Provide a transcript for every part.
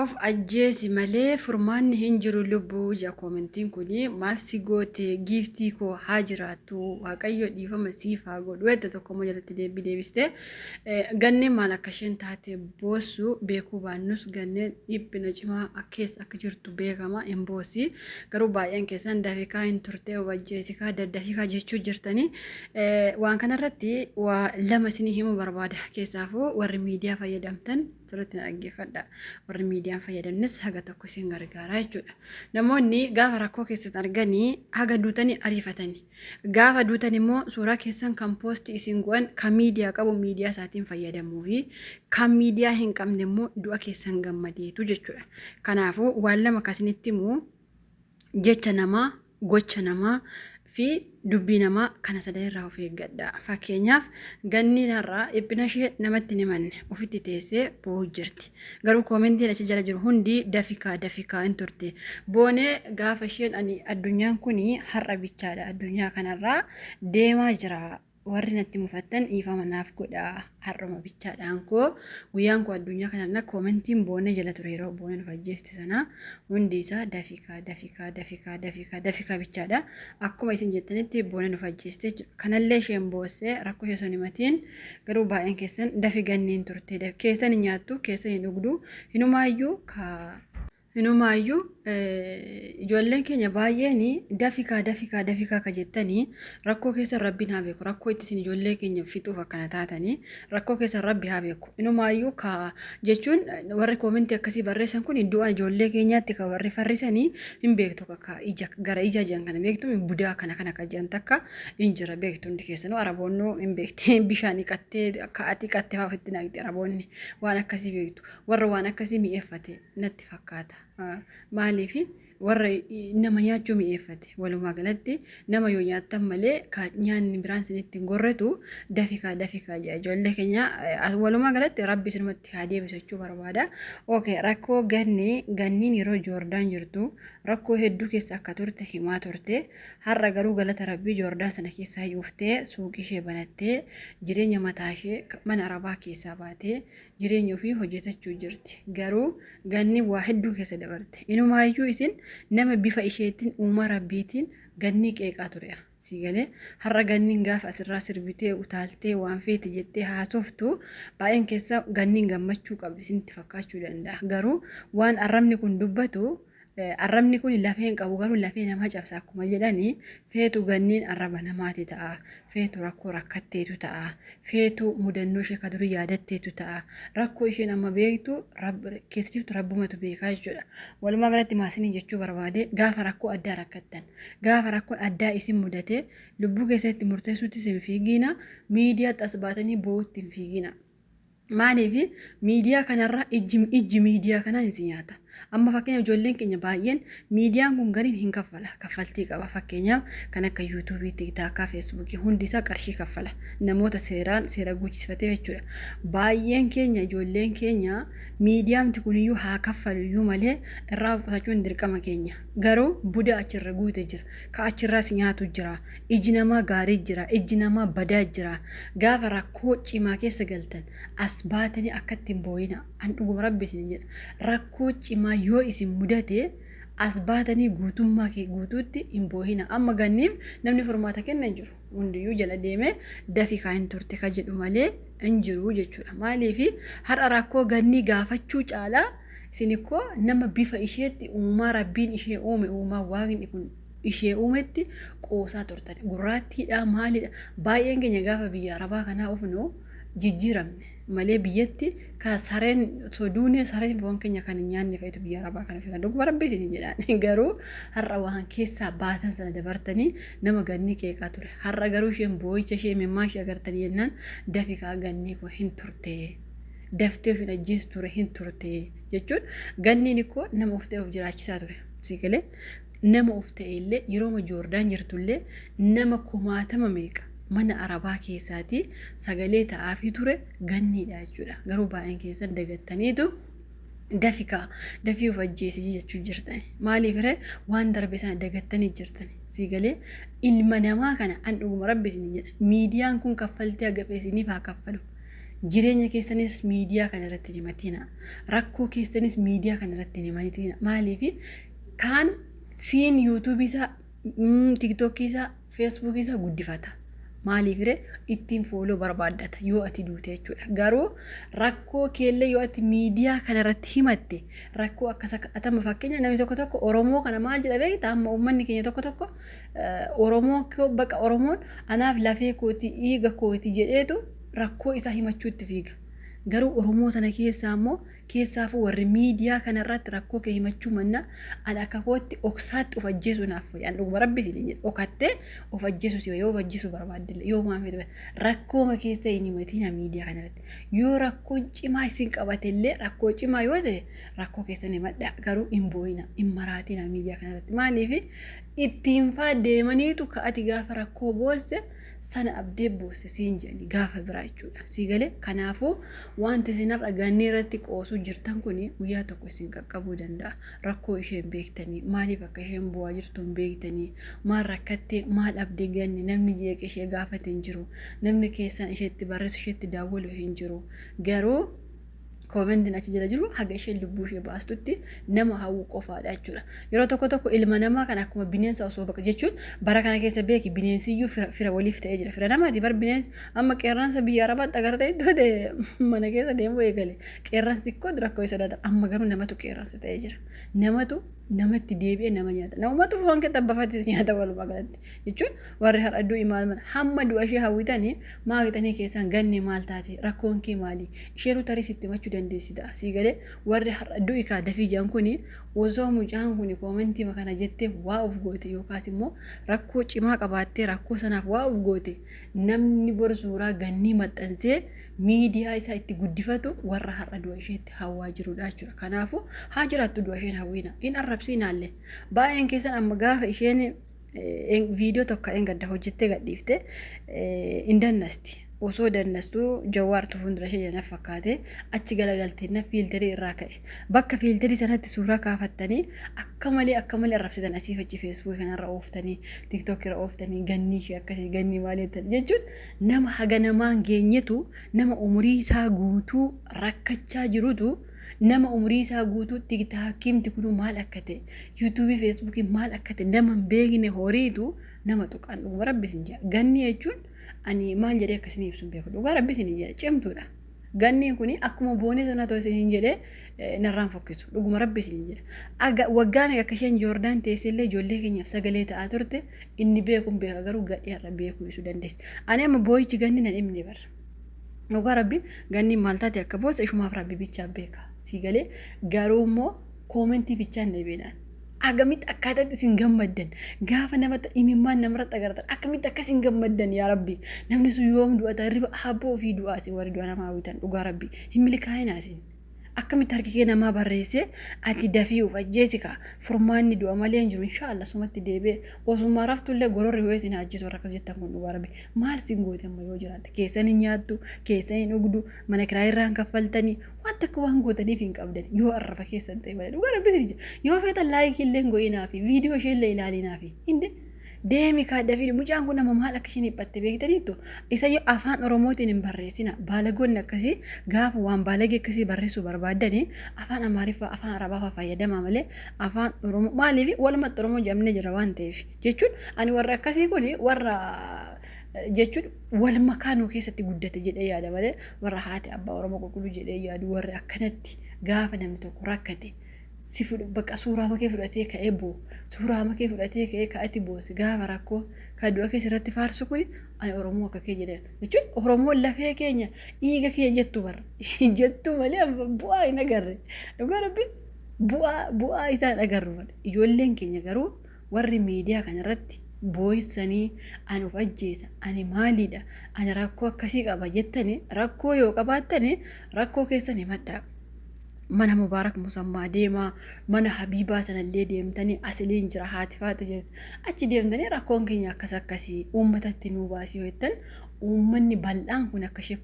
of ajjeesi malee furmaanni hin jiru lubbuu ja koomentiin kuni maal si goote giiftii koo haa jiraatu waaqayyo dhiifama siif haa godhu wanta tokko moo jalatti deebiste ganneen maal akka isheen taate boossu beekuu baannus ganneen dhiphina cimaa akkeessa akka jirtu beekama hin boossi garuu baay'een keessan dafikaa hin turte of ajjeesikaa daddafikaa jechuu jirtanii waan kanarratti waa lama isinii himuu barbaada keessaafuu warri miidiyaa fayyadamtan sirriitti na dhaggeeffadha warri miidiyaan fayyadanis haga tokko isin gargaara jechuudha. Namoonni gaafa rakkoo keessatti arganii haga duutanii ariifatanii gaafa duutan immoo suuraa keessan kan poostii isin go'an kan miidiyaa qabu miidiyaa isaatiin fayyadamuu fi kan miidiyaa hin qabne immoo du'a keessan gammadeetu jechuudha. Kanaafuu waan lama akkasinitti immoo jecha namaa gocha namaa fi dubbii namaa kana sadan irraa of eeggadha. Fakkeenyaaf ganni irraa dhiphina ishee namatti hin himanne ofitti teessee boo'u jirti. Garuu koomentiin achi jala jiru hundi dafikaa hin turte. Boonee gaafa isheen ani addunyaan kuni har'a bichaadha. Addunyaa kanarraa deemaa jira. Warri natti mufattan dhiifama naaf godha har'uma bichaadhaan koo guyyaan koo addunyaa kanarra koomentiin boonee jala ture yeroo booneen fajjeesti sana hundi isaa dafikaa bichaadha. Akkuma isin jettanitti booneen fajjeeste kanallee isheen boossee rakkoo ishee sun himatiin garuu baay'een keessan dafi ganneen turte keessan hin nyaattu keessan hin dhugdu Hinumaayyuu ijoolleen keenya baay'een dafikaa ka jettanii rakkoo keessa rabbiin haa beeku rakkoo itti isin ijoollee keenya fixuuf akkana taatanii rakkoo keessa rabbi haa beeku inumaayyuu ka jechuun warri koomentii akkasii barreessan kun du'a ijoollee keenyaatti ka warri farrisanii hin beektu ka gara ija jiran kana beektu budaa kana ka jiran takka hin jira beektu hundi keessanuu araboonnoo hin beekti bishaan dhiqattee ati dhiqattee fa'aa ofitti naqxee araboonni waan akkasii beektu warra waan akkasii mi'eeffate natti fakkaata. Maaliif warra nama nyaachuu mi'eeffate walumaa galatti nama yoo nyaattan malee nyaanni biraan isinitti hin gorretu dafikaa ijoollee keenya walumaa galatti rabbi isinumatti haa deebisu jechuu barbaada. Rakkoo ganniin yeroo Joordaan jirtu rakkoo hedduu keessa akka turte himaa turte har'a garuu galata rabbii Joordaan sana keessaa yuuftee suuqii ishee banattee jireenya mataa ishee mana arabaa keessaa baatee jireenya ofii hojjetachuu jirti. Garuu ganni waa hedduu keessa dabarte inumaayyuu isin nama bifa isheetiin uumaa rabbiitiin ganni qeeqaa ture siigalee har'a ganniin gaafa asirraa sirbitee utaaltee waan feete jettee haasoftu baay'een keessa ganniin gammachuu qabdi isinitti fakkaachuu danda'a garuu waan arrabni kun dubbatu arrabni kun lafeen qabu garuu lafee nama cabsa akkuma jedhanii feetu ganniin arraba namaati ta'a feetu rakkoo rakkatteetu ta'a feetu mudannoo ishee ka durii yaadatteetu ta'a rakkoo isheen amma beektu keessa jirtu rabbumatu beekaa jechuudha. Walumaa galatti maasinii jechuu barbaade gaafa rakkoo addaa rakkattan gaafa rakkoon addaa isin mudate lubbuu keessatti murteessuutti hin fiigina miidiyaatti as baatanii boo'utti hin fiigina. Maaliif miidiyaa kanarra ijji miidiyaa kanaa hin nyaata. Amma fakkeenyaaf ijoolleen keenya baay'een miidiyaan kun gariin hin kaffala kaffaltii qaba fakkeenyaaf kan akka yuutuubii tiktaakaa feesbuukii hundi isaa qarshii kaffala namoota seera guuchifatee jechuudha. Baay'een keenya ijoolleen keenya miidiyaamti kuniyyuu haa kaffaluyyuu malee irraa uffachuun dirqama keenya garuu budaa achirra guute jira ka achirraas nyaatu jira iji namaa gaarii jira iji namaa badaa jira gaafa rakkoo cimaa keessa galtan as baatanii akkatti hin boo'ina an dhuguma rabbi isin jedha rakkoo cimaa yoo isin mudate as baatanii guutuutti hin boo'ina amma ganniif namni furmaata kenna hin jiru hundiyyuu jala deemee dafikaa hin turte ka jedhu malee hin jiru jechuudha. Maaliif har'a rakkoo ganni gaafachuu caalaa isin ikkoo nama bifa isheetti uumaa rabbiin ishee uume uumaa waaqni kun ishee uumetti qoosaa turtan gurraattiidha maalidha baay'een keenya gaafa biyya arabaa kanaa ufnu jijjiiramne malee biyyatti ka sareen soduunee sareen foon keenya kan nyaanne fa'itu biyya arabaa kana filan dhuguma rabbi isin jedhaan garuu har'a waan keessaa baatan sana dabartanii nama ganni qeeqaa ture har'a garuu isheen boo'icha ishee mimmaa ishee agartanii jennaan dafikaa ganni koo hin turte daftee of hin ajjeesu ture hin turte jechuun ganniin ikkoo nama of ta'e of jiraachisaa ture siigalee nama of ta'e illee yeroo Joordaan jirtullee nama kumaatama meeqa mana arabaa keessaati sagalee ta'aafii ture ganniidha jechuudha. Garuu baay'een keessan dagattaniitu dafii of ajjeesii jechuu jirtan. Maaliif waan darbe sana dagattanii jirtan. Siigalee ilma namaa kana an dhuguma rabbi isin jedha. Miidiyaan kun kaffaltii agafee isiniif haa kaffalu. jireenya keessanis miidiyaa kana irratti himatina. Rakkoo keessanis miidiyaa kana irratti himatina. Maaliif kaan siin yuutuubii isaa, tiktookii isaa, feesbuukii isaa guddifata. Maaliifire ittiin fooloo barbaaddata yoo ati duute jechuudha. Garuu rakkoo keellee yoo ati miidiyaa kana irratti himatte rakkoo akkas atama fakkeenya namni tokko Oromoo kana maal jedha beektaa amma uummanni keenya tokko Oromoo baqa Oromoon anaaf lafee kooti dhiiga kooti jedheetu rakkoo isaa himachuutti fiiga. Garuu Oromoo sana keessaa immoo keessaafuu warri miidiyaa kana irratti rakkoo kee himachuu manna ani akka kootti oksaatti of ajjeesuu naaf fayyaan dhuguma rabbi isin jedhe okattee of ajjeesuu si yoo of ajjeesuu barbaadde yoo maal fedhe rakkoo ma keessa hin himatina miidiyaa kana irratti yoo rakkoo cimaa isin qabatellee rakkoo cimaa yoo ta'e rakkoo keessan himadha garuu hin boo'ina hin maraatina miidiyaa kana irratti maaliif ittiin faa deemaniitu ka'ati gaafa rakkoo boosse sana abdee boosse siin jedhani gaafa biraa jechuudha. Siigalee kanaafuu wanti isin har'a gannee irratti qoosuu jirtan kuni guyyaa tokko isin qaqqabuu danda'a. Rakkoo isheen beektanii maaliif akka isheen bu'aa jirtu hin beektanii maal rakkattee maal abdee ganne namni jeeqa ishee gaafate hin jiru namni keessaan isheetti barreessu isheetti daawwalu hin jiru garuu koomentiin achi jala jiru haga isheen lubbuu ishee baastutti nama hawwu qofaadha jechuudha. Yeroo tokko ilma namaa kan akkuma bineensa osoo baqa jechuun bara kana keessa beeki bineensiyyuu fira waliif ta'ee jira. Fira namaati bar bineensi amma qeerransa biyya arabaatti agartee iddoo mana keessa deemuu eegale. Qeerransi koo dura akkoo sodaata amma garuu namatu qeerransa ta'ee jira. Namatti deebi'ee nama nyaata. Namumatu foon kee tabbafatis nyaata walumaa galatti. Jechuun warri har'adduu imaal hamma du'a ishee hawwitanii maaqxanii keessaan ganne maal taate rakkoon kee maali? Isheen tarii sitti himachuu dandeessida. Siigalee warri har'adduu ikaa dafii jiran kuni osoo mucaan kuni koomentii makana jettee waa of goote yookaas immoo rakkoo cimaa qabaattee rakkoo sanaaf waa of goote namni bor suuraa gannii maxxansee miidiyaa isaa itti guddifatu warra har'a du'a isheetti hawwaa jirudha jechuudha. Kanaafuu haa jiraattu du'a isheen hawwiina. In arrabsiinaallee baay'een keessan amma gaafa isheen viidiyoo tokko gadda hojjettee gadhiifte hin dannasti. Osoo dannastu jawaartu fuuldura ishee jala fakkaate achi galagalteenna fiiltarii irraa ka'e. Bakka fiiltarii sanatti suuraa kaafattanii akka malee arrabsitan asii fachi feesbuukii kanarra ooftanii tiktook irra ooftanii gannii ishee akkasii gannii maaliitan jechuun nama haga namaan geenyetu nama umurii isaa guutuu rakkachaa jirutu nama umurii isaa guutuu tiktaakiimti kunu maal akka ta'e yuutuubii feesbuukii maal akka ta'e nama hin beekne horiitu nama tuqaan dhuguma rabbisin jedha. Ganni jechuun ani maal jedhee akkasini ibsuun beeku dhugaa rabbisin jedha cimtuudha. Ganniin kuni akkuma boonee sana ta'u isin jedhee narraan fokkisu dhuguma rabbisin jedha. Waggaa meeqa akka isheen Joordaan teessillee ijoollee keenyaaf sagalee ta'aa turte inni beekuun beeka garuu gadhee irra beekuu ibsuu dandeessi. Ani amma boo'ichi ganni nan himne barra. Dhugaa rabbi ganni maal taate akka boosa ishumaaf rabbi bichaa beeka. Siigalee garuu immoo koomentii bichaa hin deebiidhaan. Agamitti akkaataa isin gammaddan gaafa namatti imimmaan namarratti agartan akkamitti akka isin gammaddan yaa rabbi namni sun yoom du'ata riba habboo ofii du'aasi warri du'a namaa hawwitan dhugaa rabbi hin milkaa'inaasin akkamitti harki kee namaa barreessee ati dafii of ajjeesika furmaanni du'a malee hin jiru inshaallah sumatti deebi'ee osummaa raftullee gororri yoo isin ajjisu warra akkas jettan kun dhugaa rabbi maal isin goote amma yoo jiraatte keessan hin nyaattu keessan hin dhugdu mana kiraa irraan kaffaltanii wanta akka waan gootaniif hin qabdan yoo arrafa keessan ta'e malee dhugaa rabbi isin yoo feetan laayikii illee go'inaa fi viidiyoo ishee illee ilaalinaa fi hinde deemi kaadda fi mucaan kun nama maal akka isheen hiphatte beektaniittu isa yoo afaan oromootiin hin barreessina baalagoonni akkasii gaafa waan baalagee akkasii barreessuu barbaaddanii afaan amaariffaa afaan arabaa fayyadamaa malee afaan oromoo maaliif walumatti oromoo jedhamnee jira waan ta'eef jechuun ani warra akkasii kun warra jechuun wal makaanuu keessatti guddate jedhee yaada malee warra haati abbaa oromoo qulqulluu jedhee yaadu warri akkanatti gaafa namni tokko rakkate si bakka suuraa makee fudhatee ka'ee boo suuraa makee fudhatee ka'ee ka'atti boose gaafa rakkoo kaduu akka irratti faarsu kuni ani oromoo akka kee jedhan jechuun oromoo lafee keenya dhiiga keenya jettu barra jettu malee bu'aa hin agarre dhugaa rabbi bu'aa isaan agarru ijoolleen keenya garuu warri miidiyaa kanarratti boo'isanii ani of ajjeesa ani maaliidha ani rakkoo akkasii qaba jettanii rakkoo yoo qabaattanii rakkoo keessan himadhaa. mana mubaarak musammaa deemaa mana habiibaa sanallee deemtanii asiliin jira haati faata jirti achi deemtanii rakkoon keenya akkas akkasii uummatatti nuu baasii jettan uummanni bal'aan kun akka ishee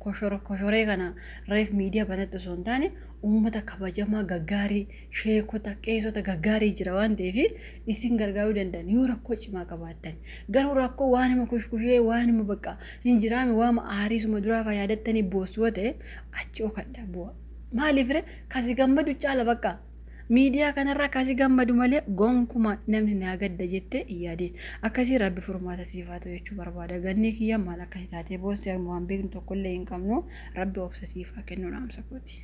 koshoree kana reef miidiyaa banatti osoo hin taane uummata kabajamaa gaggaarii sheekota qeesota gaggaarii jira waan ta'eef isin gargaaruu danda'an yoo rakkoo cimaa qabaattan garuu rakkoo waan hima kushkushee waan hima bakka hin jiraame waan aariisuma duraafaa yaadattanii boosuu ta'e achi okadhaa bu'a. Maaliif kasi gammadu caala bakka miidiyaa kanarraa kasi gammadu malee gonkuma namni na gadda jettee yaade akkasii rabbi furmaata siifaa ta'u jechuu barbaada ganni kiyya maal akka taatee boossee waan beeknu tokkollee hin qabnu rabbi obsa siifaa kennu naamsa kooti.